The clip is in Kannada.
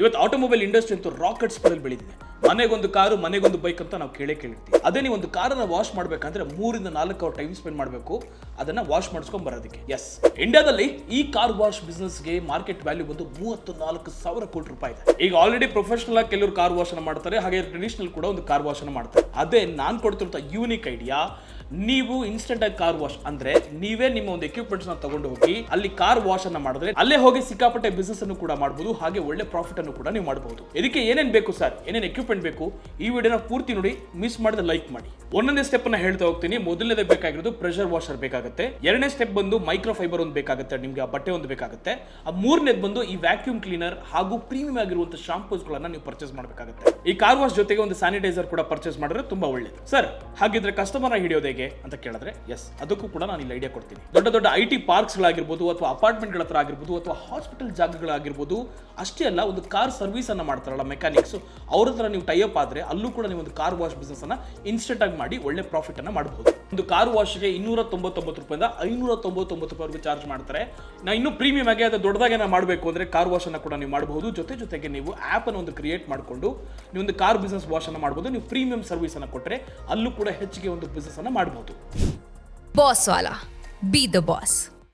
ಇವತ್ತು ಆಟೋಮೊಬೈಲ್ ಇಂಡಸ್ಟ್ರಿ ಅಂತೂ ರಾಕೆಟ್ ಸ್ಪೀಡಲ್ಲಿ ಬೆಳೆದಿದೆ. ಮನೆಗೊಂದು ಕಾರು, ಮನೆಗೊಂದು ಬೈಕ್ ಅಂತ ನಾವು ಕೇಳಿರ್ತೀವಿ. ಅದೇ ನೀವು ಒಂದು ಕಾರನ್ನ ವಾಶ್ ಮಾಡಬೇಕಂದ್ರೆ 3 ರಿಂದ 4 ಅವರ್ ಟೈಮ್ ಸ್ಪೆಂಡ್ ಮಾಡಬೇಕು ಅದನ್ನ ವಾಶ್ ಮಾಡಿಸ್ಕೊಂಡ್ ಬರೋದಕ್ಕೆ. ಎಸ್, ಇಂಡಿಯಾದಲ್ಲಿ ಈ ಕಾರ್ ವಾಶ್ ಬಿಸ್ನೆಸ್ಗೆ ಮಾರ್ಕೆಟ್ ವ್ಯಾಲ್ಯೂ ಬಂದು 34,000 ಕೋಟಿ ರೂಪಾಯಿ ಇದೆ. ಈಗ ಆಲ್ರೆಡಿ ಪ್ರೊಫೆಷನಲ್ ಆಗಿ ಕೆಲವರು ಕಾರ್ ವಾಶ್ ಅನ್ನ ಮಾಡ್ತಾರೆ, ಹಾಗೆ ಟ್ರೆಡಿಷನಲ್ ಕೂಡ ಒಂದು ಕಾರ್ ವಾಶ್ ಅನ್ನ ಮಾಡ್ತಾರೆ. ಅದೇ ನಾನು ಕೊಡ್ತಿರೋ ಯೂನಿಕ್ ಐಡಿಯಾ, ನೀವು ಇನ್ಸ್ಟೆಂಟ್ ಆಗಿ ಕಾರ್ ವಾಶ್ ಅಂದ್ರೆ ನೀವೇ ನಿಮ್ಮ ಒಂದು ಎಕ್ವಿಪ್ಮೆಂಟ್ಸ್ ನ ತಗೊಂಡು ಹೋಗಿ ಅಲ್ಲಿ ಕಾರ್ ವಾಶ್ ಅನ್ನ ಮಾಡಿದ್ರೆ ಅಲ್ಲೇ ಹೋಗಿ ಸಿಕ್ಕಾಪಟ್ಟೆ ಬಿಸ್ನೆಸ್ ಅನ್ನು ಕೂಡ ಮಾಡಬಹುದು, ಹಾಗೆ ಒಳ್ಳೆ ಪ್ರಾಫಿಟ್ ಅನ್ನು ಕೂಡ ನೀವು ಮಾಡಬಹುದು. ಇದಕ್ಕೆ ಏನೇನ್ ಬೇಕು ಸರ್, ಏನೇನ್ ಎಕ್ವಿಪ್ಮೆಂಟ್ ಬೇಕು, ಈ ವಿಡಿಯೋನ ಪೂರ್ತಿ ನೋಡಿ, ಮಿಸ್ ಮಾಡಿದ್ರೆ ಲೈಕ್ ಮಾಡಿ. ಒಂದನೇ ಸ್ಟೆಪ್ ಅನ್ನ ಹೇಳ್ತಾ ಹೋಗ್ತೀನಿ. ಮೊದಲನೇದೇ ಬೇಕಾಗಿರೋದು ಪ್ರೆಷರ್ ವಾಷರ್ ಬೇಕಾಗುತ್ತೆ. ಎರಡನೇ ಸ್ಟೆಪ್ ಬಂದು ಮೈಕ್ರೋ ಫೈಬರ್ ಒಂದು ಬೇಕಾಗುತ್ತೆ, ನಿಮ್ಗೆ ಆ ಬಟ್ಟೆ ಒಂದು ಬೇಕಾಗುತ್ತೆ. ಆ ಮೂರನೇದು ಬಂದು ಈ ವ್ಯಾಕ್ಯೂಮ್ ಕ್ಲೀನರ್ ಹಾಗೂ ಪ್ರೀಮಿಯಂ ಆಗಿರುವಂತಹ ಶಾಂಪೂಸ್ ಗಳನ್ನ ನೀವು ಪರ್ಚೇಸ್ ಮಾಡಬೇಕಾಗುತ್ತೆ. ಈ ಕಾರ್ ವಾಶ್ ಜೊತೆಗೆ ಒಂದು ಸ್ಯಾನಿಟೈಸರ್ ಕೂಡ ಪರ್ಚೇಸ್ ಮಾಡಿದ್ರೆ ತುಂಬಾ ಒಳ್ಳೇದು. ಸರ್, ಹಾಗಿದ್ರೆ ಕಸ್ಟಮರ್ ಹಿಡಿಯೋದು ಹೇಗೆ ಅಂತ ಕೇಳಿದ್ರೆ, ಎಸ್, ಅದಕ್ಕೂ ಕೂಡ ನಾನು ಇಲ್ಲಿ ಐಡಿಯಾ ಕೊಡ್ತೀನಿ. ದೊಡ್ಡ ದೊಡ್ಡ ಐಟಿ ಪಾರ್ಕ್ಸ್ ಗಳಾಗಿರ್ಬೋದು, ಅಥವಾ ಅಪಾರ್ಟ್ಮೆಂಟ್ ಗಳ ಹತ್ರ ಆಗಿರ್ಬೋದು, ಅಥವಾ ಹಾಸ್ಪಿಟಲ್ ಜಾಗಗಳಾಗಿರ್ಬೋದು, ಅಷ್ಟೇ ಅಲ್ಲ, ಒಂದು ಕಾರ್ ಸರ್ವಿಸ್ ಅನ್ನ ಮಾಡ್ತಾರಲ್ಲ ಮೆಕ್ಯಾನಿಕ್ಸ್, ಅವ್ರ ಹತ್ರ ನೀವು ಟೈಅಪ್ ಆದ್ರೆ ಅಲ್ಲೂ ಕೂಡ ನೀವು ಒಂದು ಕಾರ್ ವಾಶ್ ಬಿಸ್ನೆಸ್ ಅನ್ನ ಇನ್ಸ್ಟೆಂಟ್ ಆಗಿ ಮಾಡಿ ಒಳ್ಳೆ ಪ್ರಾಫಿಟ್ ಅನ್ನ ಮಾಡಬಹುದು. ಒಂದು ಕಾರ್ ವಾಶ್ಗೆ 299 ರೂಪಾಯಿಂದ 599 ರೂಪಾಯಿವರೆಗೂ ಚಾರ್ಜ್ ಮಾಡ್ತಾರೆ. ನಾ ಇನ್ನೂ ಪ್ರೀಮಿಯಂ ಆಗಿ ಅದು ದೊಡ್ಡದಾಗಿ ಮಾಡಬೇಕು ಅಂದ್ರೆ ಕಾರ್ ವಾಶ್ ಅನ್ನ ಕೂಡ ನೀವು ಮಾಡಬಹುದು. ಜೊತೆಗೆ ನೀವು ಆಪ್ ಅನ್ನು ಒಂದು ಕ್ರಿಯೇಟ್ ಮಾಡಿಕೊಂಡು ನೀವು ಒಂದು ಕಾರ್ ಬಿಸ್ನೆಸ್ ವಾಶ್ ಅನ್ನ ಮಾಡಬಹುದು. ನೀವು ಪ್ರೀಮಿಯಂ ಸರ್ವಿಸ್ ಅನ್ನ ಕೊಟ್ಟರೆ ಅಲ್ಲೂ ಕೂಡ ಹೆಚ್ಚಿಗೆ ಒಂದು ಬಿಸ್ನೆಸ್ ಅನ್ನ ಮಾಡಬಹುದು. Boss Vala, B the boss.